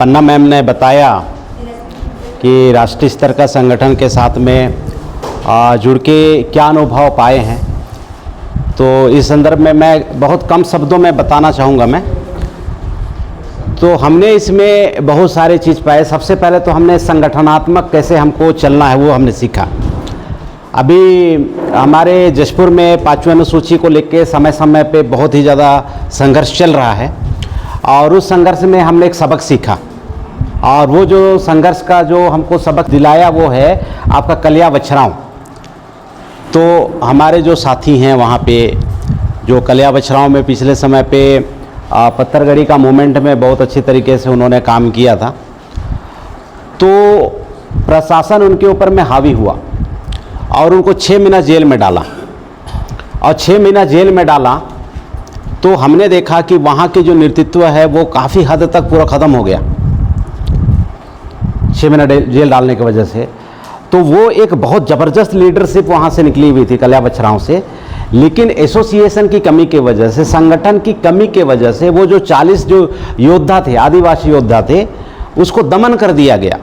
पन्ना ma'am ने बताया कि राष्ट्रीय स्तर का संगठन के साथ में जुड़ के क्या अनुभव पाए हैं, तो इस संदर्भ में मैं बहुत कम शब्दों में बताना चाहूँगा। मैं तो हमने इसमें बहुत सारे चीज़ पाए। सबसे पहले तो हमने संगठनात्मक कैसे हमको चलना है वो हमने सीखा। अभी हमारे जशपुर में 5वीं अनुसूची को लेकर समय समय पे बहुत ही ज़्यादा संघर्ष चल रहा है और उस संघर्ष में हमने एक सबक सीखा और वो जो संघर्ष का जो हमको सबक दिलाया वो है आपका कलिया बछराव। तो हमारे जो साथी हैं वहाँ पे जो कलिया बछराव में पिछले समय पे पत्थरगड़ी का मूवमेंट में बहुत अच्छी तरीके से उन्होंने काम किया था, तो प्रशासन उनके ऊपर में हावी हुआ और उनको 6 महीना जेल में डाला। और 6 महीना जेल में डाला तो हमने देखा कि वहाँ की जो नेतृत्व है वो काफ़ी हद तक पूरा ख़त्म हो गया 6 महीना जेल डालने की वजह से। तो वो एक बहुत ज़बरदस्त लीडरशिप वहाँ से निकली हुई थी कलिया बछराव से, लेकिन एसोसिएशन की कमी की वजह से, संगठन की कमी की वजह से वो जो 40 जो योद्धा थे, आदिवासी योद्धा थे, उसको दमन कर दिया गया।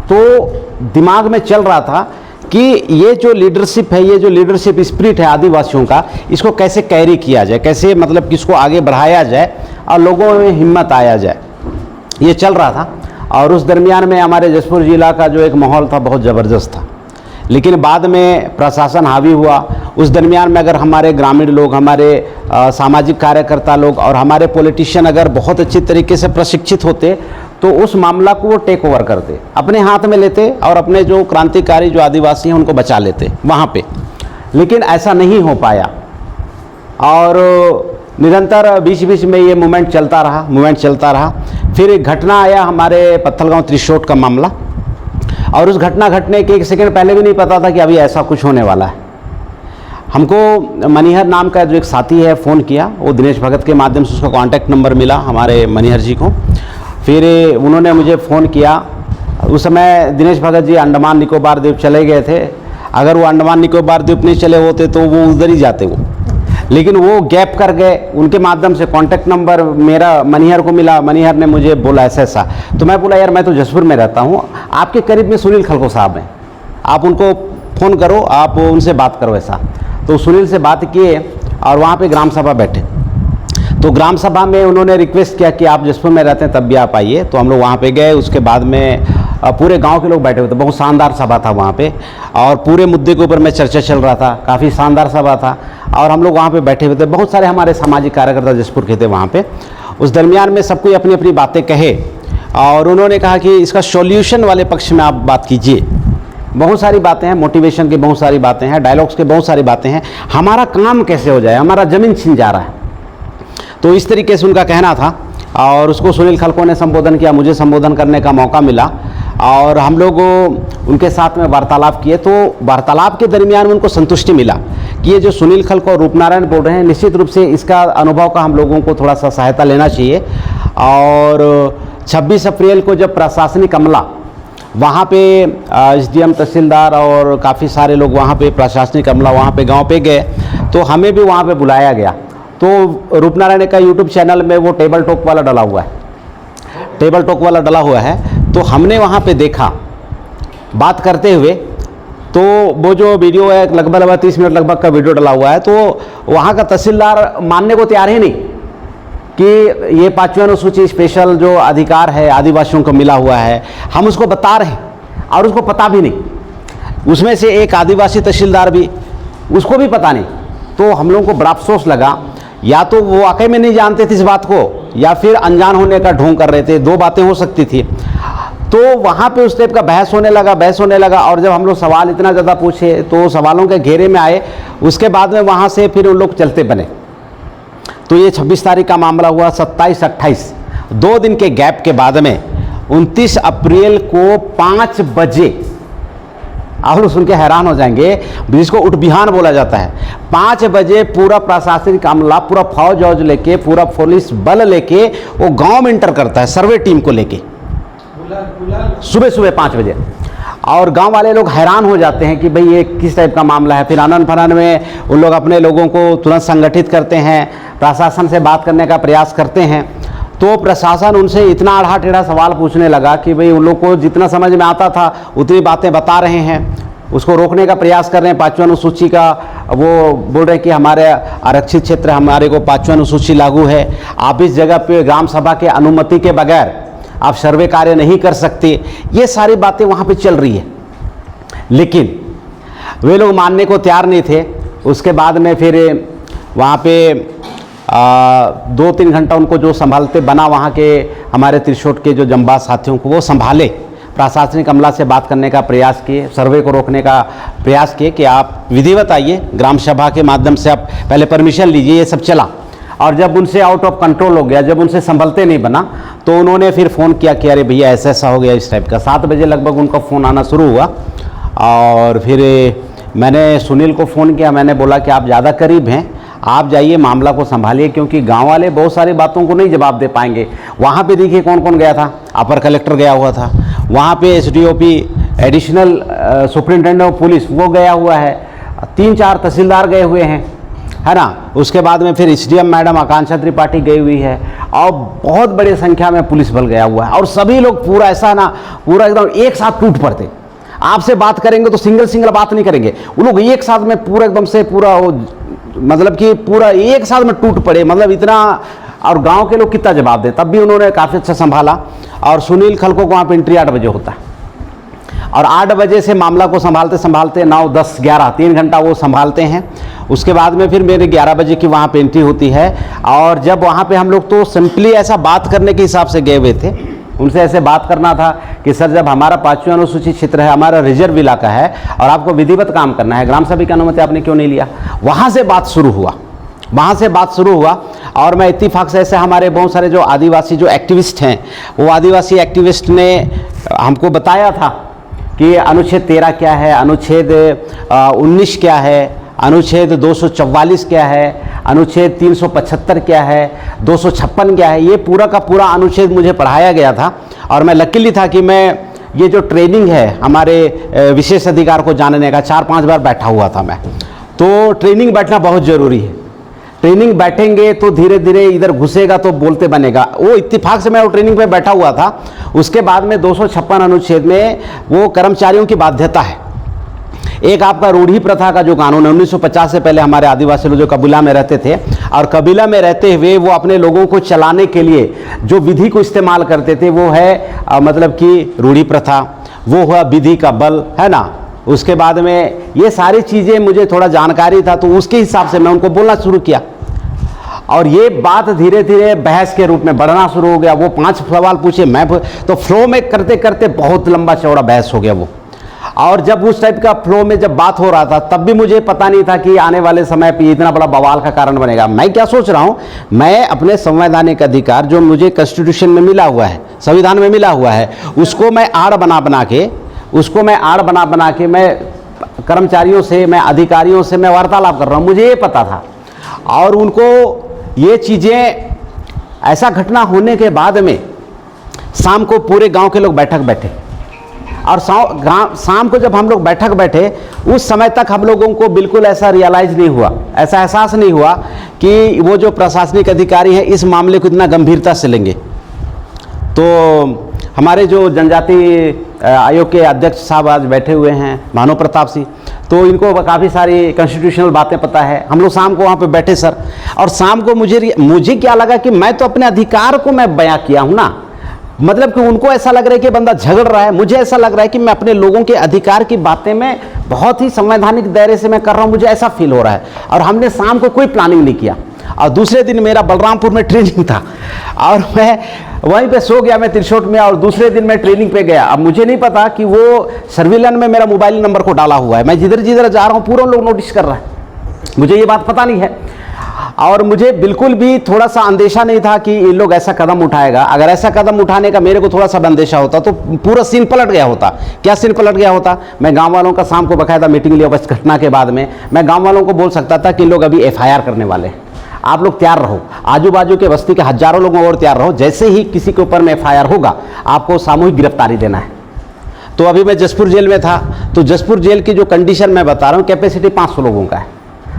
तो दिमाग में चल रहा था कि ये जो लीडरशिप है, ये जो लीडरशिप स्पिरिट है आदिवासियों का, इसको कैसे कैरी किया जाए, कैसे मतलब कि इसको आगे बढ़ाया जाए और लोगों में हिम्मत आया जाए, ये चल रहा था। और उस दरमियान में हमारे जशपुर जिला का जो एक माहौल था बहुत ज़बरदस्त था, लेकिन बाद में प्रशासन हावी हुआ। उस दरमियान में अगर हमारे ग्रामीण लोग, हमारे सामाजिक कार्यकर्ता लोग और हमारे पॉलिटिशियन अगर बहुत अच्छी तरीके से प्रशिक्षित होते तो उस मामला को वो टेक ओवर करते, अपने हाथ में लेते और अपने जो क्रांतिकारी जो आदिवासी हैं उनको बचा लेते वहाँ पे। लेकिन ऐसा नहीं हो पाया और निरंतर बीच बीच में ये मूवमेंट चलता रहा। फिर एक घटना आया हमारे पत्थलगांव त्रिशोट का मामला, और उस घटना घटने के 1 सेकंड पहले भी नहीं पता था कि अभी ऐसा कुछ होने वाला है। हमको मनिहर नाम का जो एक साथी है फ़ोन किया, वो दिनेश भगत के माध्यम से उसका कॉन्टैक्ट नंबर मिला हमारे मनिहर जी को। फिर उन्होंने मुझे फ़ोन किया। उस समय दिनेश भगत जी अंडमान निकोबार द्वीप चले गए थे। अगर वो अंडमान निकोबार द्वीप नहीं चले होते तो वो उधर ही जाते वो, लेकिन वो गैप कर गए। उनके माध्यम से कांटेक्ट नंबर मेरा मनिहर को मिला। मनिहर ने मुझे बोला ऐसा। तो मैं बोला यार मैं तो जशपुर में रहता हूँ, आपके करीब में सुनील खलको साहब हैं, आप उनको फ़ोन करो, आप उनसे बात करो ऐसा। तो सुनील से बात किए और वहाँ पे ग्राम सभा बैठे। तो ग्राम सभा में उन्होंने रिक्वेस्ट किया कि आप जशपुर में रहते हैं तब भी आप आइए। तो हम लोग वहाँ पे गए। उसके बाद में पूरे गांव के लोग बैठे हुए थे। बहुत शानदार सभा था वहाँ पे और पूरे मुद्दे के ऊपर में चर्चा चल रहा था। काफ़ी शानदार सभा था और हम लोग वहाँ पे बैठे हुए थे। बहुत सारे हमारे सामाजिक कार्यकर्ता जशपुर के थे वहाँ पे। उस दरमियान में सब कोई अपनी अपनी बातें कहे और उन्होंने कहा कि इसका सॉल्यूशन वाले पक्ष में आप बात कीजिए। बहुत सारी बातें हैं, मोटिवेशन की बहुत सारी बातें हैं, डायलॉग्स की बहुत सारी बातें हैं, हमारा काम कैसे हो जाए, हमारा ज़मीन छिन जा रहा है। तो इस तरीके से उनका कहना था और उसको सुनील खलको ने संबोधन किया, मुझे संबोधन करने का मौका मिला और हम लोग उनके साथ में वार्तालाप किए। तो वार्तालाप के दरमियान में उनको संतुष्टि मिला कि ये जो सुनील खलको और रूपनारायण बोल रहे हैं, निश्चित रूप से इसका अनुभव का हम लोगों को थोड़ा सा सहायता लेना चाहिए। और 26 अप्रैल को जब प्रशासनिक अमला वहाँ पे SDM तहसीलदार और काफ़ी सारे लोग वहाँ पे प्रशासनिक अमला वहाँ पे गाँव पे गए, तो हमें भी वहाँ पे बुलाया गया। तो रूपनारायण का YouTube चैनल में वो टेबल टॉक वाला डला हुआ है। तो हमने वहाँ पे देखा बात करते हुए, तो वो जो वीडियो है लगभग 30 मिनट लगभग का वीडियो डला हुआ है। तो वहाँ का तहसीलदार मानने को तैयार ही नहीं कि ये 5वीं अनुसूची स्पेशल जो अधिकार है आदिवासियों को मिला हुआ है, हम उसको बता रहे हैं और उसको पता भी नहीं। उसमें से एक आदिवासी तहसीलदार भी, उसको भी पता नहीं। तो हम लोगों को बड़ा अफसोस लगा, या तो वो वाकई में नहीं जानते थे इस बात को या फिर अनजान होने का ढोंग कर रहे थे, 2 बातें हो सकती थी। तो वहाँ पे उस टाइप का बहस होने लगा और जब हम लोग सवाल इतना ज़्यादा पूछे तो सवालों के घेरे में आए। उसके बाद में वहाँ से फिर उन लोग चलते बने। तो ये 26 तारीख का मामला हुआ। 27, 28 2 दिन के गैप के बाद में 29 अप्रैल को 5 बजे, आप लोग सुन के हैरान हो जाएंगे, जिसको उठ बिहान बोला जाता है, 5 बजे पूरा प्रशासनिक अमला, पूरा फौज औज लेके, पूरा पुलिस बल लेके वो गांव में इंटर करता है सर्वे टीम को लेके सुबह 5 बजे। और गांव वाले लोग हैरान हो जाते हैं कि भाई ये किस टाइप का मामला है। फिर आनंद फनन में उन लोग अपने लोगों को तुरंत संगठित करते हैं, प्रशासन से बात करने का प्रयास करते हैं। तो प्रशासन उनसे इतना आड़ा टेढ़ा सवाल पूछने लगा कि भाई उन लोग को जितना समझ में आता था उतनी बातें बता रहे हैं, उसको रोकने का प्रयास कर रहे हैं। 5वीं अनुसूची का वो बोल रहे हैं कि हमारे आरक्षित क्षेत्र, हमारे को 5वीं अनुसूची लागू है, आप इस जगह पे ग्राम सभा के अनुमति के बगैर आप सर्वे कार्य नहीं कर सकते। ये सारी बातें वहाँ पे चल रही है, लेकिन वे लोग मानने को तैयार नहीं थे। उसके बाद में फिर वहाँ पे 2-3 घंटा उनको जो संभालते बना, वहाँ के हमारे त्रिशोट के जो जंबाज साथियों को वो संभाले, प्रशासनिक अमला से बात करने का प्रयास किए, सर्वे को रोकने का प्रयास किए कि आप विधिवत आइए, ग्राम सभा के माध्यम से आप पहले परमिशन लीजिए, ये सब चला। और जब उनसे आउट ऑफ कंट्रोल हो गया, जब उनसे संभलते नहीं बना, तो उन्होंने फिर फ़ोन किया कि अरे भैया ऐसा ऐसा हो गया, इस टाइप का। 7 बजे लगभग उनका फ़ोन आना शुरू हुआ और फिर मैंने सुनील को फ़ोन किया। मैंने बोला कि आप ज़्यादा करीब हैं, आप जाइए मामला को संभालिए, क्योंकि गांव वाले बहुत सारी बातों को नहीं जवाब दे पाएंगे। वहाँ पे देखिए कौन कौन गया था, अपर कलेक्टर गया हुआ था, वहाँ पे SDOP additional superintendent of police वो गया हुआ है, 3-4 तहसीलदार गए हुए हैं, है ना। उसके बाद में फिर एसडीएम मैडम आकांक्षा त्रिपाठी गई हुई है और बहुत बड़ी संख्या में पुलिस बल गया हुआ है। और सभी लोग पूरा ऐसा ना, पूरा एकदम एक साथ टूट पड़ते। आपसे बात करेंगे तो सिंगल बात नहीं करेंगे, वो लोग एक साथ में पूरा एकदम से पूरा वो मतलब कि पूरा एक साथ में टूट पड़े, मतलब इतना। और गांव के लोग कितना जवाब दे, तब भी उन्होंने काफ़ी अच्छा संभाला। और सुनील खलको को वहाँ पे एंट्री 8 बजे होता है और 8 बजे से मामला को संभालते संभालते 9, 10, 11 3 घंटा वो संभालते हैं। उसके बाद में फिर मेरे 11 बजे की वहाँ पे एंट्री होती है। और जब वहाँ पे हम लोग तो सिंपली ऐसा बात करने के हिसाब से गए हुए थे, उनसे ऐसे बात करना था कि सर जब हमारा 5वीं अनुसूचित क्षेत्र है, हमारा रिजर्व इलाका है और आपको विधिवत काम करना है, ग्राम सभा की अनुमति आपने क्यों नहीं लिया। वहाँ से बात शुरू हुआ, वहाँ से बात शुरू हुआ। और मैं इत्तेफाक से ऐसे हमारे बहुत सारे जो आदिवासी जो एक्टिविस्ट हैं, वो आदिवासी एक्टिविस्ट ने हमको बताया था कि अनुच्छेद 13 क्या है, अनुच्छेद 19 क्या है, अनुच्छेद 244 क्या है, अनुच्छेद 375 क्या है, 256 क्या है। ये पूरा का पूरा अनुच्छेद मुझे पढ़ाया गया था। और मैं लकीली था कि मैं ये जो ट्रेनिंग है हमारे विशेष अधिकार को जानने का 4-5 बार बैठा हुआ था मैं। तो ट्रेनिंग बैठना बहुत ज़रूरी है, ट्रेनिंग बैठेंगे तो धीरे धीरे इधर घुसेगा तो बोलते बनेगा। वो इत्तेफाक से मैं वो ट्रेनिंग पे बैठा हुआ था। उसके बाद में 256 अनुच्छेद में वो कर्मचारियों की बाध्यता है। एक आपका रूढ़ी प्रथा का जो कानून है, 1950 से पहले हमारे आदिवासी लोग जो कबीला में रहते थे और कबीला में रहते हुए वो अपने लोगों को चलाने के लिए जो विधि को इस्तेमाल करते थे वो है मतलब कि रूढ़ी प्रथा, वो हुआ विधि का बल, है ना। उसके बाद में ये सारी चीज़ें मुझे थोड़ा जानकारी था, तो उसके हिसाब से मैं उनको बोलना शुरू किया और ये बात धीरे धीरे बहस के रूप में बढ़ना शुरू हो गया। वो 5 सवाल पूछे, मैं तो फ्लो में करते करते बहुत लंबा चौड़ा बहस हो गया वो। और जब उस टाइप का फ्लो में जब बात हो रहा था, तब भी मुझे पता नहीं था कि आने वाले समय पे इतना बड़ा बवाल का कारण बनेगा। मैं क्या सोच रहा हूँ, मैं अपने संवैधानिक अधिकार जो मुझे कॉन्स्टिट्यूशन में मिला हुआ है, संविधान में मिला हुआ है, उसको मैं आड़ बना बना के मैं कर्मचारियों से, मैं अधिकारियों से मैं वार्तालाप कर रहा हूँ। मुझे ये पता था और उनको ये चीज़ें, ऐसा घटना होने के बाद में शाम को पूरे गांव के लोग बैठक बैठे और शाम को जब हम लोग बैठक बैठे, उस समय तक हम लोगों को बिल्कुल ऐसा रियलाइज़ नहीं हुआ, ऐसा एहसास नहीं हुआ कि वो जो प्रशासनिक अधिकारी हैं इस मामले को इतना गंभीरता से लेंगे। तो हमारे जो जनजाति आयोग के अध्यक्ष साहब आज बैठे हुए हैं, भानु प्रताप सिंह, तो इनको काफ़ी सारी कॉन्स्टिट्यूशनल बातें पता है। हम लोग शाम को वहाँ पे बैठे सर, और शाम को मुझे क्या लगा कि मैं तो अपने अधिकार को मैं बयां किया हूँ ना, मतलब कि उनको ऐसा लग रहा है कि बंदा झगड़ रहा है, मुझे ऐसा लग रहा है कि मैं अपने लोगों के अधिकार की बातें में बहुत ही संवैधानिक दायरे से मैं कर रहा हूँ, मुझे ऐसा फील हो रहा है। और हमने शाम को कोई प्लानिंग नहीं किया और दूसरे दिन मेरा बलरामपुर में ट्रेनिंग था और मैं वहीं पे सो गया, मैं त्रिशोट में, और दूसरे दिन मैं ट्रेनिंग पे गया। अब मुझे नहीं पता कि वो सर्विलांस में मेरा मोबाइल नंबर को डाला हुआ है, मैं जिधर जिधर जा रहा हूँ पूरा लोग नोटिस कर रहा है, मुझे ये बात पता नहीं है। और मुझे बिल्कुल भी थोड़ा सा अंदेशा नहीं था कि ये लोग ऐसा कदम उठाएगा। अगर ऐसा कदम उठाने का मेरे को थोड़ा सा अंदेशा होता तो पूरा सीन पलट गया होता। क्या सीन पलट गया होता, मैं गांव वालों का शाम को बकायदा मीटिंग लिया बस घटना के बाद में, मैं गांव वालों को बोल सकता था कि लोग अभी FIR करने वाले हैं, आप लोग तैयार रहो, आजू बाजू के बस्ती के हजारों लोगों और तैयार रहो, जैसे ही किसी के ऊपर में FIR होगा आपको सामूहिक गिरफ्तारी देना है। तो अभी मैं जसपुर जेल में था, तो जसपुर जेल की जो कंडीशन मैं बता रहा हूँ, कैपेसिटी 500 लोगों का है,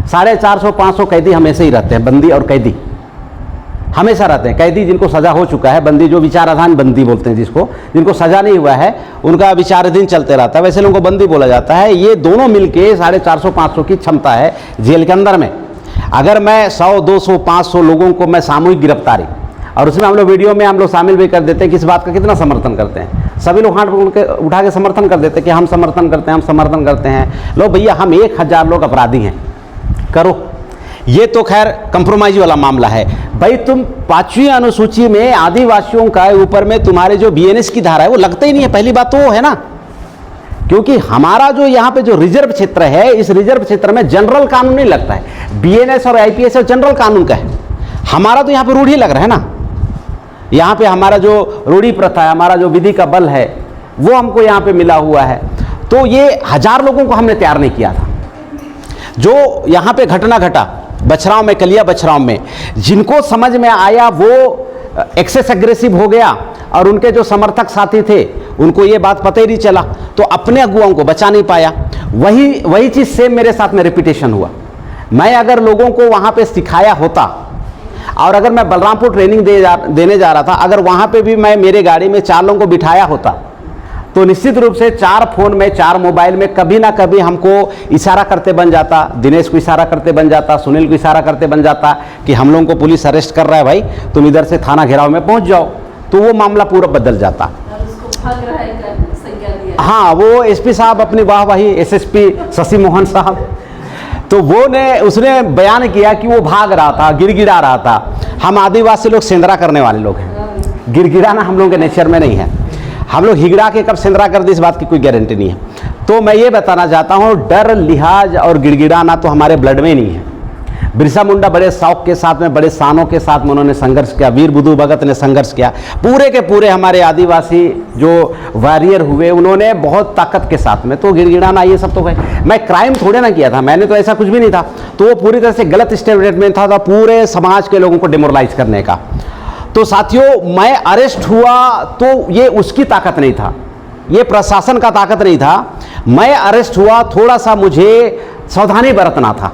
450-500 कैदी हमेशा ही रहते हैं, बंदी और कैदी, हमेशा रहते हैं। कैदी जिनको सज़ा हो चुका है, बंदी जो विचाराधीन बंदी बोलते हैं जिसको, जिनको सज़ा नहीं हुआ है उनका विचाराधीन चलते रहता है, वैसे लोगों को बंदी बोला जाता है। ये दोनों मिलके 450-500 की क्षमता है जेल के अंदर में। अगर मैं 100, 200, 500 लोगों को मैं सामूहिक गिरफ्तारी, और उसमें हम लोग वीडियो में हम लोग शामिल भी कर देते हैं कि इस बात का कितना समर्थन करते हैं। सभी लोग हाथ उठा के समर्थन कर देते हैं कि हम समर्थन करते हैं, हम समर्थन करते हैं। लो भैया, हम 1000 लोग अपराधी हैं, करो। ये तो खैर कंप्रोमाइज वाला मामला है भाई। तुम 5वीं अनुसूची में आदिवासियों का ऊपर में तुम्हारे जो बीएनएस की धारा है वो लगता ही नहीं है। पहली बात तो वो है ना, क्योंकि हमारा जो यहाँ पे जो रिजर्व क्षेत्र है, इस रिजर्व क्षेत्र में जनरल कानून नहीं लगता है। बीएनएस और आईपीएस जनरल कानून का है, हमारा तो यहाँ पे रूढ़ी लग रहा है ना। यहाँ पे हमारा जो रूढ़ी प्रथा है, हमारा जो विधि का बल है, वो हमको यहाँ पे मिला हुआ है। तो ये 1000 लोगों को हमने तैयार नहीं किया था। जो यहाँ पे घटना घटा बछराव में, कलिया बछराव में, जिनको समझ में आया वो एक्सेस एग्रेसिव हो गया, और उनके जो समर्थक साथी थे उनको ये बात पता ही नहीं चला, तो अपने अगुवाओं को बचा नहीं पाया। वही चीज़ सेम मेरे साथ में रिपीटेशन हुआ। मैं अगर लोगों को वहाँ पे सिखाया होता, और अगर मैं बलरामपुर ट्रेनिंग देने जा रहा था, अगर वहाँ पे भी मैं मेरे गाड़ी में 4 लोगों को बिठाया होता, तो निश्चित रूप से 4 फोन में, 4 मोबाइल में कभी ना कभी हमको इशारा करते बन जाता, दिनेश को इशारा करते बन जाता, सुनील को इशारा करते बन जाता कि हम लोगों को पुलिस अरेस्ट कर रहा है भाई, तुम इधर से थाना घेराव में पहुंच जाओ, तो वो मामला पूरा बदल जाता। हाँ, वो एसपी साहब अपनी वाहवाही, एसएसपी शशि मोहन साहब, तो उसने बयान किया कि वो भाग रहा था, गिड़गिड़ा रहा था। हम आदिवासी लोग सेंधरा करने वाले लोग हैं, गिड़गिड़ाना हम लोगों के नेचर में नहीं है। हम लोग हिगड़ा के कब सेंधरा कर दे इस बात की कोई गारंटी नहीं है। तो मैं ये बताना चाहता हूँ, डर, लिहाज और गिड़गिड़ाना तो हमारे ब्लड में नहीं है। बिरसा मुंडा बड़े शौक के साथ में, बड़े शानों के साथ में उन्होंने संघर्ष किया, वीर बुद्धू भगत ने संघर्ष किया, पूरे के पूरे हमारे आदिवासी जो वॉरियर हुए उन्होंने बहुत ताकत के साथ में। तो गिड़गिड़ाना ये सब तो है, मैं क्राइम थोड़े ना किया था, मैंने तो ऐसा कुछ भी नहीं था। तो वो पूरी तरह से गलत स्टेटमेंट था पूरे समाज के लोगों को डिमोरलाइज करने का। तो साथियों, मैं अरेस्ट हुआ तो ये उसकी ताकत नहीं था, ये प्रशासन का ताकत नहीं था। मैं अरेस्ट हुआ, थोड़ा सा मुझे सावधानी बरतना था,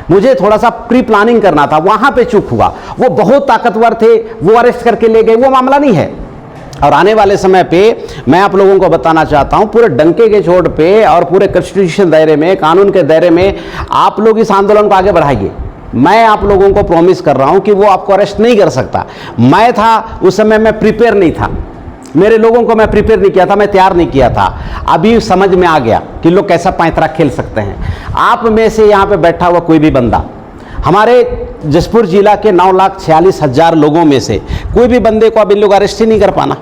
मुझे थोड़ा सा प्री प्लानिंग करना था, वहां पे चूक हुआ। वो बहुत ताकतवर थे, वो अरेस्ट करके ले गए, वो मामला नहीं है। और आने वाले समय पे मैं आप लोगों को बताना चाहता हूं, पूरे डंके के छोड़ पे और पूरे कॉन्स्टिट्यूशन दायरे में, कानून के दायरे में आप लोग इस आंदोलन को आगे बढ़ाइए। मैं आप लोगों को प्रॉमिस कर रहा हूं कि वो आपको अरेस्ट नहीं कर सकता। मैं था उस समय, मैं प्रिपेयर नहीं था, मेरे लोगों को मैं प्रिपेयर नहीं किया था, मैं तैयार नहीं किया था। अभी समझ में आ गया कि लोग कैसा पैंतरा खेल सकते हैं। आप में से यहाँ पे बैठा हुआ कोई भी बंदा, हमारे जसपुर जिला के 9,46,000 लोगों में से कोई भी बंदे को अब इन लोग अरेस्ट ही नहीं कर पाना।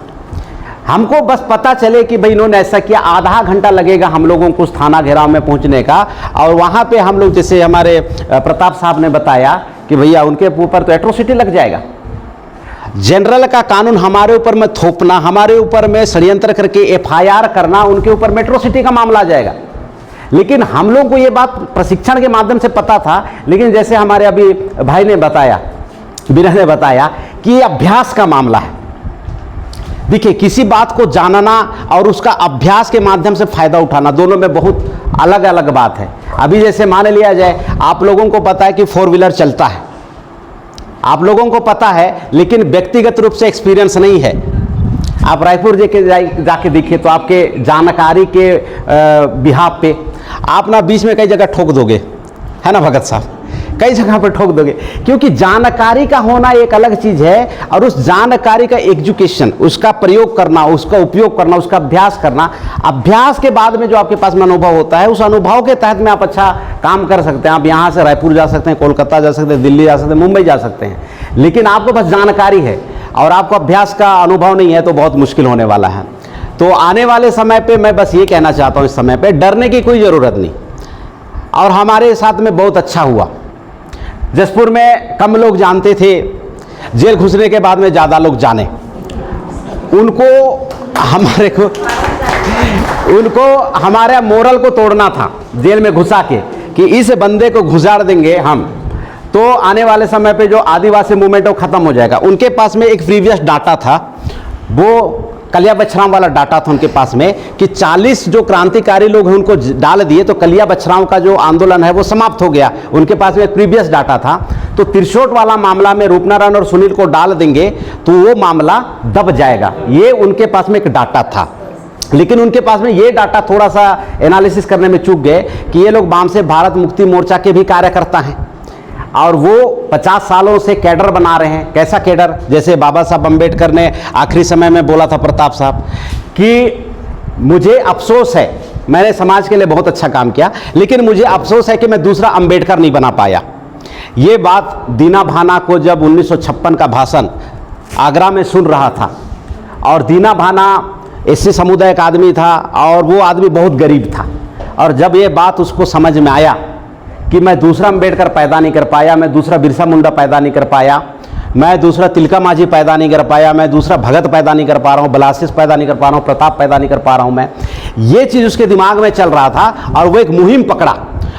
हमको बस पता चले कि भाई इन्होंने ऐसा किया, आधा घंटा लगेगा हम लोगों को उस थाना घेराव में पहुंचने का, और वहाँ पे हम लोग, जैसे हमारे प्रताप साहब ने बताया कि भैया उनके ऊपर तो एट्रोसिटी लग जाएगा। जनरल का कानून हमारे ऊपर में थोपना, हमारे ऊपर में षड्यंत्र करके एफआईआर करना, उनके ऊपर में एट्रोसिटी का मामला आ जाएगा। लेकिन हम लोग को ये बात प्रशिक्षण के माध्यम से पता था, लेकिन जैसे हमारे अभी भाई ने बताया, विनय ने बताया कि ये अभ्यास का मामला है। देखिए, किसी बात को जानना और उसका अभ्यास के माध्यम से फायदा उठाना, दोनों में बहुत अलग अलग बात है। अभी जैसे मान लिया जाए, आप लोगों को पता है कि 4 व्हीलर चलता है, आप लोगों को पता है, लेकिन व्यक्तिगत रूप से एक्सपीरियंस नहीं है। आप रायपुर जाके देखिए तो आपके जानकारी के बिहाफ पे आप ना बीच में कई जगह ठोक दोगे, है ना भगत साहब, कई जगह पर ठोक दोगे, क्योंकि जानकारी का होना एक अलग चीज़ है, और उस जानकारी का एजुकेशन, उसका प्रयोग करना, उसका उपयोग करना, उसका अभ्यास करना, अभ्यास के बाद में जो आपके पास में अनुभव होता है, उस अनुभव के तहत में आप अच्छा काम कर सकते हैं। आप यहाँ से रायपुर जा सकते हैं, कोलकाता जा सकते हैं, दिल्ली जा सकते हैं, मुंबई जा सकते हैं, लेकिन आपको बस जानकारी है और आपको अभ्यास का अनुभव नहीं है, तो बहुत मुश्किल होने वाला है। तो आने वाले समय पे मैं बस ये कहना चाहता हूँ, इस समय पे डरने की कोई ज़रूरत नहीं। और हमारे साथ में बहुत अच्छा हुआ, जसपुर में कम लोग जानते थे, जेल घुसने के बाद में ज़्यादा लोग जाने। उनको हमारे मोरल को तोड़ना था जेल में घुसा के, कि इस बंदे को घुसाड़ देंगे हम, तो आने वाले समय पे जो आदिवासी मूवमेंट है वो ख़त्म हो जाएगा। उनके पास में एक प्रीवियस डाटा था, वो कलिया बछराव वाला डाटा था उनके पास में, कि 40 जो क्रांतिकारी लोग हैं उनको डाल दिए तो कलिया बछराव का जो आंदोलन है वो समाप्त हो गया। उनके पास में एक प्रीवियस डाटा था। तो त्रिशोट वाला मामला में रूपनारायण और सुनील को डाल देंगे तो वो मामला दब जाएगा। ये उनके पास में एक डाटा था, लेकिन उनके पास में ये डाटा थोड़ा सा एनालिसिस करने में चूक गए कि ये लोग वाम से भारत मुक्ति मोर्चा के भी कार्यकर्ता हैं और वो 50 सालों से कैडर बना रहे हैं। कैसा कैडर? जैसे बाबा साहब अम्बेडकर ने आखिरी समय में बोला था, प्रताप साहब, कि मुझे अफसोस है, मैंने समाज के लिए बहुत अच्छा काम किया, लेकिन मुझे अफसोस है कि मैं दूसरा अम्बेडकर नहीं बना पाया। ये बात दीना भाना को जब 1956 का भाषण आगरा में सुन रहा था, और दीना भाना एससी समुदाय का आदमी था और वो आदमी बहुत गरीब था, और जब ये बात उसको समझ में आया कि मैं दूसरा अम्बेडकर पैदा नहीं कर पाया, मैं दूसरा बिरसा मुंडा पैदा नहीं कर पाया, मैं दूसरा तिलका मांझी पैदा नहीं कर पाया, मैं दूसरा भगत पैदा नहीं कर पा रहा हूँ, ब्लासिस पैदा नहीं कर पा रहा हूँ, प्रताप पैदा नहीं कर पा रहा हूँ, मैं ये चीज़ उसके दिमाग में चल रहा था और वो एक मुहिम पकड़ा।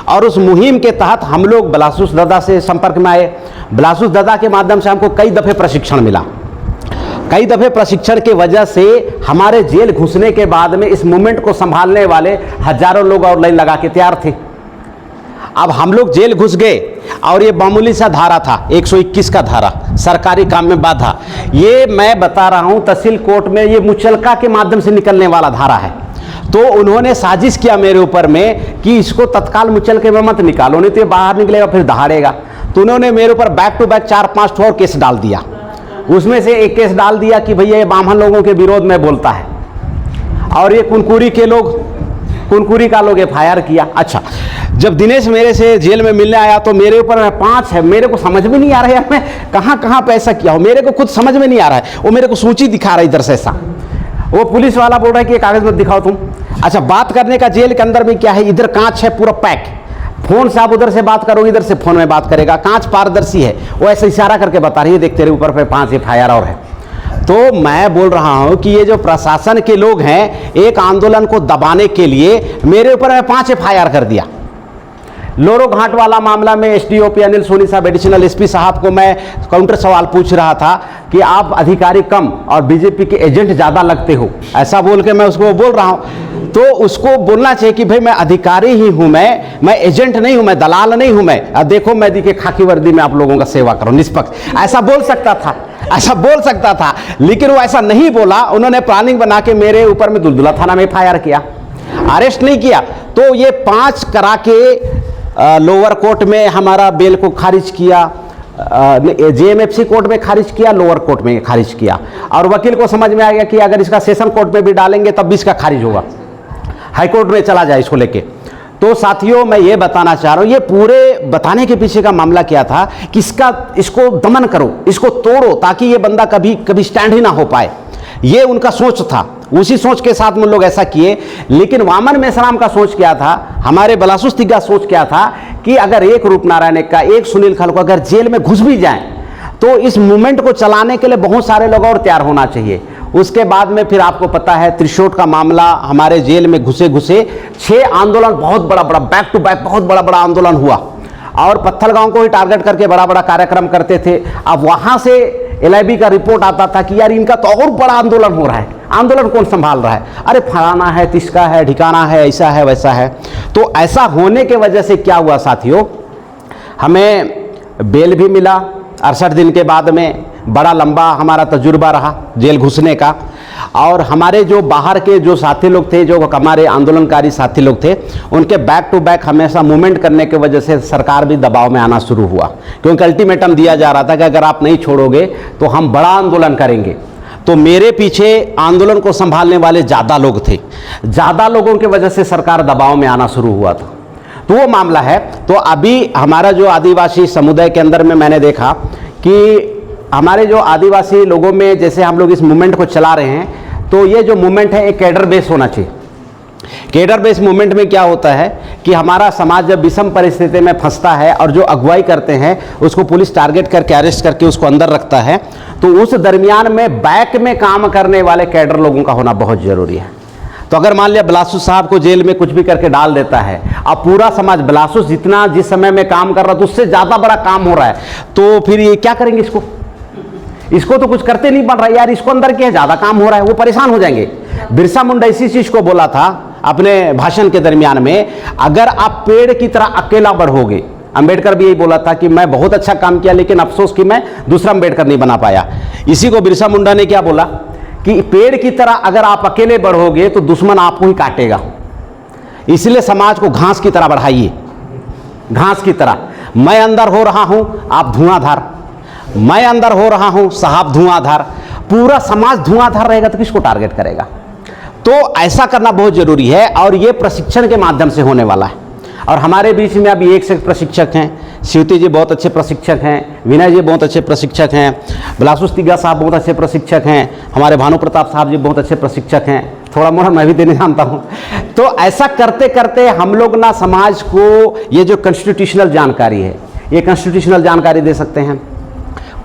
और उस मुहिम के तहत हम लोग ब्लासुस दादा से संपर्क में आए। ब्लासुस दादा के माध्यम से हमको कई दफ़े प्रशिक्षण मिला। कई दफ़े प्रशिक्षण के वजह से हमारे जेल घुसने के बाद में इस मूवमेंट को संभालने वाले हजारों लोग और लाइन लगा के तैयार थे। अब हम लोग जेल घुस गए और ये मामूली सा धारा था, 121 का धारा, सरकारी काम में बाधा। ये मैं बता रहा हूँ तहसील कोर्ट में ये मुचलका के माध्यम से निकलने वाला धारा है। तो उन्होंने साजिश किया मेरे ऊपर में कि इसको तत्काल मुचलके में मत निकालो, नहीं तो ये बाहर निकलेगा फिर दहाड़ेगा। तो उन्होंने मेरे ऊपर बैक टू बैक 4-5 और केस डाल दिया। उसमें से एक केस डाल दिया कि भैया ये ब्राह्मण लोगों के विरोध में बोलता है, और ये कुनकुरी के लोग, कुनकुरी का लोग FIR किया। अच्छा, जब दिनेश मेरे से जेल में मिलने आया तो मेरे ऊपर 5 है, मेरे को समझ में नहीं आ रहा है यार मैं कहाँ पे ऐसा किया हो, मेरे को खुद समझ में नहीं आ रहा है। वो मेरे को सूची दिखा रहा है इधर से ऐसा, वो पुलिस वाला बोल रहा है कि ये कागज मत दिखाओ तुम। अच्छा, बात करने का जेल के अंदर में क्या है, इधर कांच है पूरा पैक, फोन से आप उधर से बात करोगे, इधर से फोन में बात करेगा, कांच पारदर्शी है। वो ऐसे इशारा करके बता रही है, देख तेरे ऊपर पे 5 FIR और है। तो मैं बोल रहा हूं कि ये जो प्रशासन के लोग हैं, एक आंदोलन को दबाने के लिए मेरे ऊपर 5 FIR कर दिया। लोरो घाट वाला मामला में SDOP अनिल सोनी साहब, एडिशनल SP साहब को मैं काउंटर सवाल पूछ रहा था कि आप अधिकारी कम और बीजेपी के एजेंट ज़्यादा लगते हो, ऐसा बोल के मैं उसको बोल रहा हूँ। तो उसको बोलना चाहिए कि भाई मैं अधिकारी ही हूँ, मैं एजेंट नहीं हूँ, मैं दलाल नहीं हूँ, मैं देखो मैं दिखे खाकी वर्दी में आप लोगों का सेवा करूँ निष्पक्ष, ऐसा बोल सकता था, ऐसा बोल सकता था। लेकिन वो ऐसा नहीं बोला। उन्होंने प्लानिंग बना के मेरे ऊपर में दुलदुला थाना में FIR किया, अरेस्ट नहीं किया। तो ये 5 करा के लोअर कोर्ट में हमारा बेल को खारिज किया, JMFC कोर्ट में खारिज किया, लोअर कोर्ट में खारिज किया, और वकील को समझ में आ गया कि अगर इसका सेशन कोर्ट में भी डालेंगे तब भी इसका खारिज होगा, हाई कोर्ट में चला जाए इसको लेके। तो साथियों, मैं ये बताना चाह रहा हूँ, ये पूरे बताने के पीछे का मामला क्या था कि इसको दमन करो, इसको तोड़ो, ताकि ये बंदा कभी स्टैंड ही ना हो पाए। ये उनका सोच था, उसी सोच के साथ में लोग ऐसा किए। लेकिन वामन मेश्राम का सोच क्या था, हमारे बलासुस तिग्गा सोच क्या था कि अगर एक रूपनारायण का, एक सुनील खल को अगर जेल में घुस भी जाएं तो इस मूवमेंट को चलाने के लिए बहुत सारे लोग और तैयार होना चाहिए। उसके बाद में फिर आपको पता है त्रिशोट का मामला, हमारे जेल में घुसे 6 आंदोलन, बहुत बड़ा बैक टू बैक बहुत बड़ा आंदोलन हुआ, और पत्थलगांव को ही टारगेट करके बड़ा कार्यक्रम करते थे। अब वहां से LIB का रिपोर्ट आता था कि यार इनका तो और बड़ा आंदोलन हो रहा है, आंदोलन कौन संभाल रहा है, अरे फलाना है, तिसका है, ठिकाना है, ऐसा है वैसा है। तो ऐसा होने के वजह से क्या हुआ साथियों, हमें बेल भी मिला 68 दिन के बाद में। बड़ा लंबा हमारा तजुर्बा रहा जेल घुसने का। और हमारे जो बाहर के जो साथी लोग थे, जो हमारे आंदोलनकारी साथी लोग थे, उनके बैक टू बैक हमेशा मूवमेंट करने की वजह से सरकार भी दबाव में आना शुरू हुआ, क्योंकि अल्टीमेटम दिया जा रहा था कि अगर आप नहीं छोड़ोगे तो हम बड़ा आंदोलन करेंगे। तो मेरे पीछे आंदोलन को संभालने वाले ज़्यादा लोग थे, ज़्यादा लोगों की वजह से सरकार दबाव में आना शुरू हुआ था। तो वो मामला है। तो अभी हमारा जो आदिवासी समुदाय के अंदर में मैंने देखा कि हमारे जो आदिवासी लोगों में, जैसे हम लोग इस मूवमेंट को चला रहे हैं, तो ये जो मूवमेंट है एक कैडर बेस होना चाहिए। कैडर बेस मूवमेंट में क्या होता है कि हमारा समाज जब विषम परिस्थिति में फंसता है और जो अगुवाई करते हैं उसको पुलिस टारगेट करके अरेस्ट करके उसको अंदर रखता है, तो उस दरमियान में बैक में काम करने वाले कैडर लोगों का होना बहुत जरूरी है। तो अगर मान लिया ब्लासुस साहब को जेल में कुछ भी करके डाल देता है, अब पूरा समाज ब्लासुस जितना जिस समय में काम कर रहा था उससे ज़्यादा बड़ा काम हो रहा है, तो फिर ये क्या करेंगे, इसको तो कुछ करते नहीं बन रहा यार, इसको अंदर क्या ज़्यादा काम हो रहा है, वो परेशान हो जाएंगे। बिरसा मुंडा इसी चीज़ को बोला था अपने भाषण के दरमियान में, अगर आप पेड़ की तरह अकेला बढ़ोगे अंबेडकर भी यही बोला था कि मैं बहुत अच्छा काम किया लेकिन अफसोस कि मैं दूसरा अंबेडकर नहीं बना पाया। इसी को बिरसा मुंडा ने क्या बोला कि पेड़ की तरह अगर आप अकेले बढ़ोगे तो दुश्मन आपको ही काटेगा, इसलिए समाज को घास की तरह बढ़ाइए, घास की तरह। मैं अंदर हो रहा हूं, आप धुआंधार, मैं अंदर हो रहा हूं, साहब धुआंधार। पूरा समाज धुआंधार रहेगा तो किसको टारगेट करेगा? तो ऐसा करना बहुत जरूरी है और ये प्रशिक्षण के माध्यम से होने वाला है। और हमारे बीच में अभी एक से एक प्रशिक्षक हैं। शिवती जी बहुत अच्छे प्रशिक्षक हैं, विनय जी बहुत अच्छे प्रशिक्षक हैं, बिलासुस तिग्गा साहब बहुत अच्छे प्रशिक्षक हैं, हमारे भानु प्रताप साहब जी बहुत अच्छे प्रशिक्षक हैं, थोड़ा मोड़ा मैं भी देने जानता हूँ। तो ऐसा करते करते हम लोग ना समाज को ये जो कॉन्स्टिट्यूशनल जानकारी है, ये कॉन्स्टिट्यूशनल जानकारी दे सकते हैं,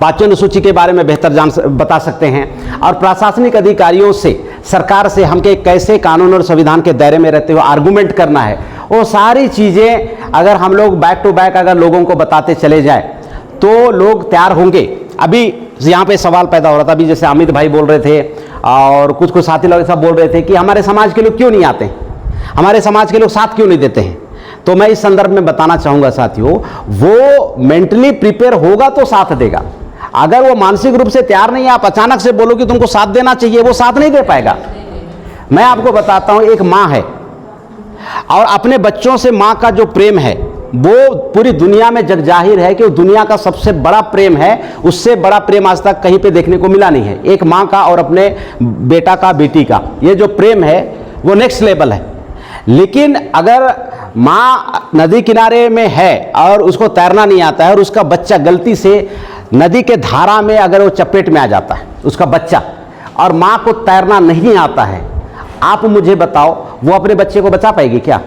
पांचों अनुसूची के बारे में बेहतर बता सकते हैं, और प्रशासनिक अधिकारियों से, सरकार से हमके कैसे कानून और संविधान के दायरे में रहते हुए आर्गुमेंट करना है, वो सारी चीज़ें अगर हम लोग बैक टू बैक अगर लोगों को बताते चले जाए तो लोग तैयार होंगे। अभी यहाँ पे सवाल पैदा हो रहा था, अभी जैसे अमित भाई बोल रहे थे और कुछ कुछ साथी लोग सब बोल रहे थे कि हमारे समाज के लोग क्यों नहीं आते, हमारे समाज के लोग साथ क्यों नहीं देते हैं। तो मैं इस संदर्भ में बताना चाहूँगा साथियों, वो मेंटली प्रिपेयर होगा तो साथ देगा। अगर वो मानसिक रूप से तैयार नहीं है, आप अचानक से बोलो कि तुमको साथ देना चाहिए, वो साथ नहीं दे पाएगा। मैं आपको बताता हूँ, एक माँ है और अपने बच्चों से माँ का जो प्रेम है वो पूरी दुनिया में जग जाहिर है कि वो दुनिया का सबसे बड़ा प्रेम है, उससे बड़ा प्रेम आज तक कहीं पे देखने को मिला नहीं है। एक माँ का और अपने बेटा का, बेटी का, ये जो प्रेम है वो नेक्स्ट लेवल है। लेकिन अगर माँ नदी किनारे में है और उसको तैरना नहीं आता है और उसका बच्चा गलती से नदी के धारा में अगर वो चपेट में आ जाता है, उसका बच्चा, और माँ को तैरना नहीं आता है, आप मुझे बताओ वो अपने बच्चे को बचा पाएगी क्या?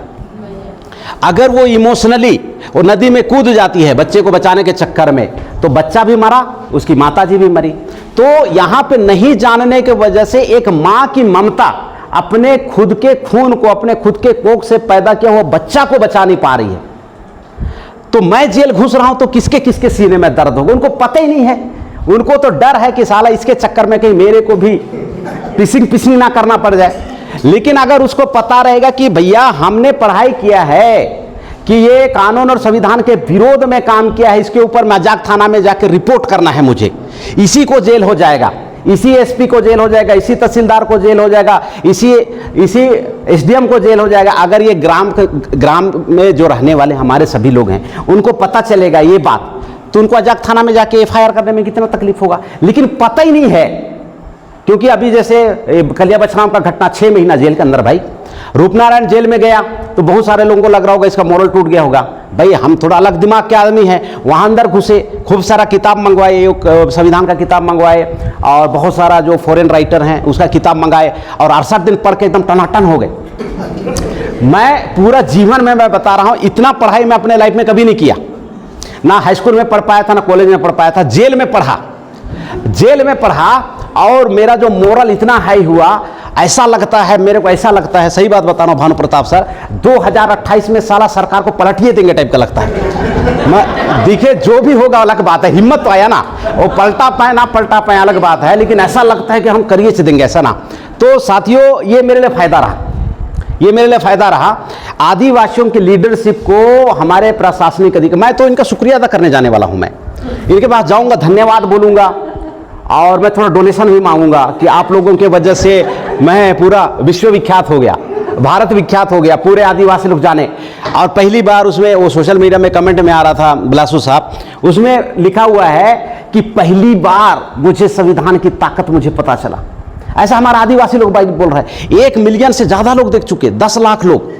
अगर वो इमोशनली वो नदी में कूद जाती है बच्चे को बचाने के चक्कर में, तो बच्चा भी मरा, उसकी माताजी भी मरी। तो यहाँ पे नहीं जानने की वजह से एक माँ की ममता अपने खुद के खून को, अपने खुद के कोख से पैदा किया हुआ बच्चा को बचा नहीं पा रही है। तो मैं जेल घुस रहा हूं तो किसके किसके सीने में दर्द होगा, उनको पता ही नहीं है। उनको तो डर है कि साला इसके चक्कर में कहीं मेरे को भी पिसनी ना करना पड़ जाए। लेकिन अगर उसको पता रहेगा कि भैया हमने पढ़ाई किया है कि ये कानून और संविधान के विरोध में काम किया है, इसके ऊपर मजाक थाना में जाकर रिपोर्ट करना है मुझे, इसी को जेल हो जाएगा, इसी एसपी को जेल हो जाएगा, इसी तहसीलदार को जेल हो जाएगा, इसी एसडीएम को जेल हो जाएगा। अगर ये ग्राम में जो रहने वाले हमारे सभी लोग हैं उनको पता चलेगा ये बात, तो उनको अजाक थाना में जाके एफआईआर करने में कितना तकलीफ होगा। लेकिन पता ही नहीं है, क्योंकि अभी जैसे कलिया बछराम का घटना 6 महीना जेल के अंदर, भाई रूपनारायण जेल में गया तो बहुत सारे लोगों को लग रहा होगा इसका मोरल टूट गया होगा। भाई हम थोड़ा अलग दिमाग के आदमी हैं, वहाँ अंदर घुसे, खूब सारा किताब मंगवाए, संविधान का किताब मंगवाए और बहुत सारा जो फॉरेन राइटर हैं उसका किताब मंगाए और 68 दिन पढ़ के एकदम टनाटन हो गए। मैं पूरा जीवन में मैं बता रहा हूँ, इतना पढ़ाई मैं अपने लाइफ में कभी नहीं किया, ना हाई स्कूल में पढ़ पाया था, ना कॉलेज में पढ़ पाया था, जेल में पढ़ा और मेरा जो मोरल इतना हाई हुआ, ऐसा लगता है मेरे को, ऐसा लगता है, सही बात बता रहा हूँ भानु प्रताप सर, 2028 में साला सरकार को पलटिए देंगे टाइप का लगता है। मैं दिखे जो भी होगा अलग बात है, हिम्मत तो आया ना, वो पलटा पाए ना पलटा पाए अलग बात है, लेकिन ऐसा लगता है कि हम करिए देंगे, ऐसा ना। तो साथियों ये मेरे लिए फायदा रहा, आदिवासियों की लीडरशिप को हमारे प्रशासनिक अधिकारी, मैं तो इनका शुक्रिया अदा करने जाने वाला हूं। मैं इनके पास जाऊंगा, धन्यवाद बोलूंगा और मैं थोड़ा डोनेशन भी मांगूंगा कि आप लोगों के वजह से मैं पूरा विश्व विख्यात हो गया, भारत विख्यात हो गया, पूरे आदिवासी लोग जाने। और पहली बार उसमें वो सोशल मीडिया में कमेंट में आ रहा था बिलासु साहब, उसमें लिखा हुआ है कि पहली बार मुझे संविधान की ताकत मुझे पता चला। ऐसा हमारा आदिवासी लोग बोल रहे हैं। 1 मिलियन से ज्यादा लोग देख चुके, 10 लाख लोग।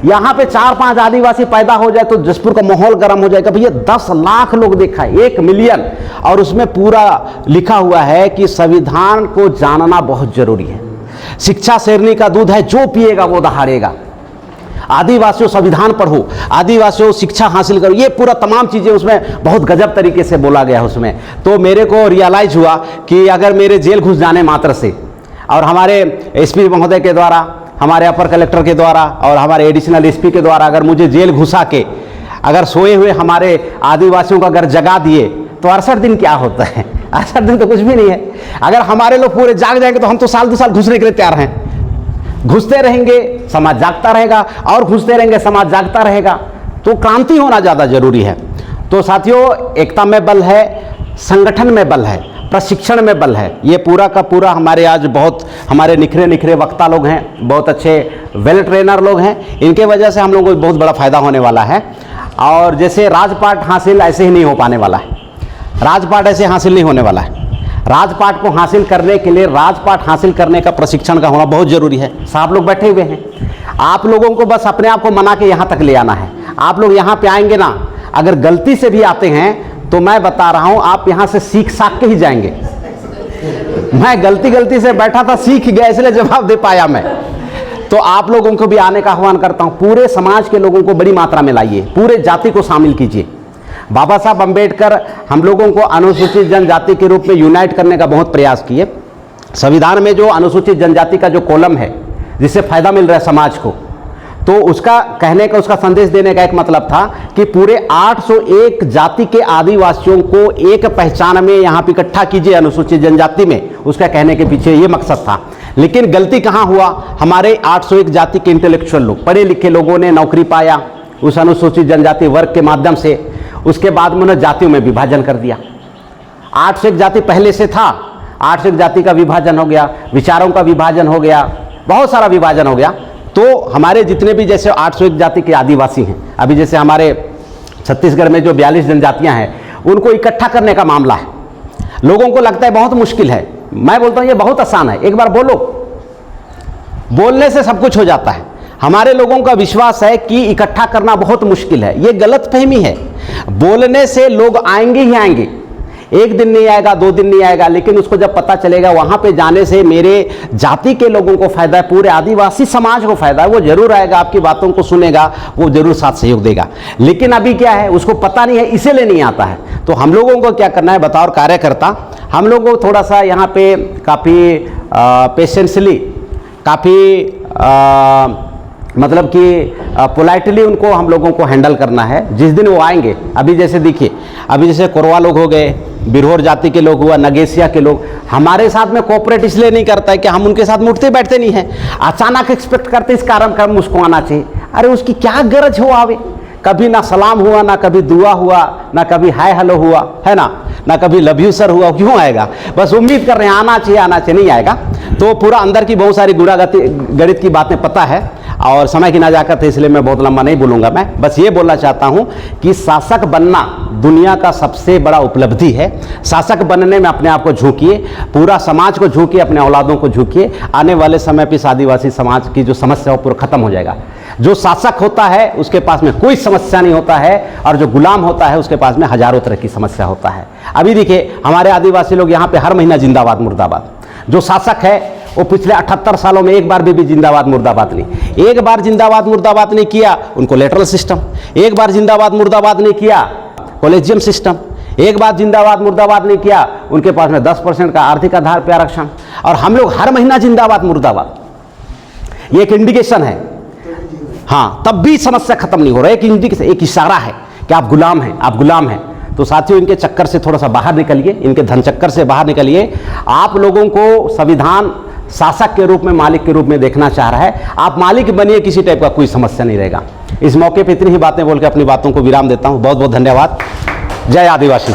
यहाँ पे 4-5 आदिवासी पैदा हो जाए तो जसपुर का माहौल गर्म हो जाएगा। भैया 10 लाख लोग देखा है, 1 मिलियन, और उसमें पूरा लिखा हुआ है कि संविधान को जानना बहुत जरूरी है। शिक्षा शेरनी का दूध है, जो पिएगा वो दहाड़ेगा। आदिवासियों संविधान पढ़ो, आदिवासियों शिक्षा हासिल करो, ये पूरा तमाम चीजें उसमें बहुत गजब तरीके से बोला गया है उसमें। तो मेरे को रियलाइज हुआ कि अगर मेरे जेल घुस जाने मात्र से और हमारे एसपी महोदय के द्वारा, हमारे अपर कलेक्टर के द्वारा और हमारे एडिशनल एसपी के द्वारा अगर मुझे जेल घुसा के अगर सोए हुए हमारे आदिवासियों को अगर जगा दिए तो 68 दिन क्या होता है? 68 दिन तो कुछ भी नहीं है। अगर हमारे लोग पूरे जाग जाएंगे तो हम तो साल 2 साल घुसने के लिए तैयार हैं। घुसते रहेंगे समाज जागता रहेगा और घुसते रहेंगे समाज जागता रहेगा। तो क्रांति होना ज़्यादा जरूरी है। तो साथियों, एकता में बल है, संगठन में बल है, प्रशिक्षण में बल है। ये पूरा का पूरा हमारे आज बहुत हमारे निखरे निखरे वक्ता लोग हैं, बहुत अच्छे वेल ट्रेनर लोग हैं, इनके वजह से हम लोगों को बहुत बड़ा फायदा होने वाला है। और जैसे राजपाट हासिल ऐसे ही नहीं हो पाने वाला है, राजपाट ऐसे हासिल नहीं होने वाला है। राजपाट को हासिल करने के लिए राजपाट हासिल करने का प्रशिक्षण का होना बहुत जरूरी है। साहब लोग बैठे हुए हैं, आप लोगों को बस अपने आप को मना के यहाँ तक ले आना है। आप लोग यहाँ पे आएंगे ना, अगर गलती से भी आते हैं तो मैं बता रहा हूँ आप यहाँ से सीख साख के ही जाएंगे। मैं गलती से बैठा था, सीख गया, इसलिए जवाब दे पाया मैं। तो आप लोगों को भी आने का आह्वान करता हूँ। पूरे समाज के लोगों को बड़ी मात्रा में लाइए, पूरे जाति को शामिल कीजिए। बाबा साहब अंबेडकर हम लोगों को अनुसूचित जनजाति के रूप में यूनाइट करने का बहुत प्रयास किए। संविधान में जो अनुसूचित जनजाति का जो कॉलम है जिससे फायदा मिल रहा है समाज को, तो उसका कहने का, उसका संदेश देने का एक मतलब था कि पूरे 801 जाति के आदिवासियों को एक पहचान में यहाँ पे इकट्ठा कीजिए अनुसूचित जनजाति में। उसका कहने के पीछे ये मकसद था। लेकिन गलती कहाँ हुआ, हमारे 801 जाति के इंटेलेक्चुअल लोग, पढ़े लिखे लोगों ने नौकरी पाया उस अनुसूचित जनजाति वर्ग के माध्यम से। उसके बाद में उन्होंने जातियों में विभाजन कर दिया। 801 जाति पहले से था, 801 जाति का विभाजन हो गया, विचारों का विभाजन हो गया, बहुत सारा विभाजन हो गया। तो हमारे जितने भी जैसे 801 जाति के आदिवासी हैं, अभी जैसे हमारे छत्तीसगढ़ में जो 42 जनजातियां हैं, उनको इकट्ठा करने का मामला है। लोगों को लगता है बहुत मुश्किल है, मैं बोलता हूं ये बहुत आसान है। एक बार बोलो, बोलने से सब कुछ हो जाता है। हमारे लोगों का विश्वास है कि इकट्ठा करना बहुत मुश्किल है, ये गलतफहमी है। बोलने से लोग आएंगे ही आएंगे, एक दिन नहीं आएगा, 2 दिन नहीं आएगा, लेकिन उसको जब पता चलेगा वहां पे जाने से मेरे जाति के लोगों को फायदा है, पूरे आदिवासी समाज को फायदा है, वो जरूर आएगा, आपकी बातों को सुनेगा, वो जरूर साथ सहयोग देगा। लेकिन अभी क्या है, उसको पता नहीं है, इसीलिए नहीं आता है। तो हम लोगों को क्या करना है, बताओ कार्यकर्ता, हम लोगों को थोड़ा सा यहाँ पे काफ़ी पेशेंसली, काफ़ी मतलब कि पोलाइटली उनको हम लोगों को हैंडल करना है। जिस दिन वो आएंगे, अभी जैसे देखिए, अभी जैसे कोरवा लोग हो गए, बिरहोर जाति के लोग हुआ, नगेसिया के लोग, हमारे साथ में कोऑपरेट इसलिए नहीं करता है कि हम उनके साथ उठते बैठते नहीं हैं। अचानक एक्सपेक्ट करते इस कार्यक्रम उसको आना चाहिए। अरे उसकी क्या गरज हो आवे, कभी ना सलाम हुआ, ना कभी दुआ हुआ, ना कभी हाय हेलो हुआ, है ना कभी लव यू सर हुआ, क्यों आएगा? बस उम्मीद कर रहे हैं आना चाहिए, नहीं आएगा। तो पूरा अंदर की बहुत सारी गणित की बातें पता है और समय की नजाकत है, इसलिए मैं बहुत लंबा नहीं बोलूंगा। मैं बस ये बोलना चाहता हूं कि शासक बनना दुनिया का सबसे बड़ा उपलब्धि है। शासक बनने में अपने आप को झोंकिए, पूरा समाज को झोंकिए, अपने औलादों को झोंकिए। आने वाले समय पर इस आदिवासी समाज की जो समस्या है पूरा खत्म हो जाएगा। जो शासक होता है उसके पास में कोई समस्या नहीं होता है, और जो गुलाम होता है उसके पास में हजारों तरह की समस्या होता है। अभी देखिए हमारे आदिवासी लोग यहाँ पे हर महीना जिंदाबाद मुर्दाबाद। जो शासक है वो पिछले 78 सालों में एक बार भी जिंदाबाद मुर्दाबाद नहीं, एक बार जिंदाबाद मुर्दाबाद नहीं किया, उनको लेटरल सिस्टम, एक बार जिंदाबाद मुर्दाबाद नहीं किया, कॉलेजियम सिस्टम, एक बार जिंदाबाद मुर्दाबाद नहीं किया, उनके पास में 10% का आर्थिक आधार पर आरक्षण। और हम लोग हर महीना जिंदाबाद मुर्दाबाद, ये एक इंडिकेशन है। हाँ, तब भी समस्या खत्म नहीं हो रहा है। एक इशारा है कि आप गुलाम हैं, आप गुलाम हैं। तो साथियों, इनके चक्कर से थोड़ा सा बाहर निकलिए, इनके धन चक्कर से बाहर निकलिए। आप लोगों को संविधान शासक के रूप में, मालिक के रूप में देखना चाह रहा है। आप मालिक बनिए, किसी टाइप का कोई समस्या नहीं रहेगा। इस मौके पर इतनी ही बातें बोल के अपनी बातों को विराम देता हूँ। बहुत बहुत धन्यवाद। जय आदिवासी।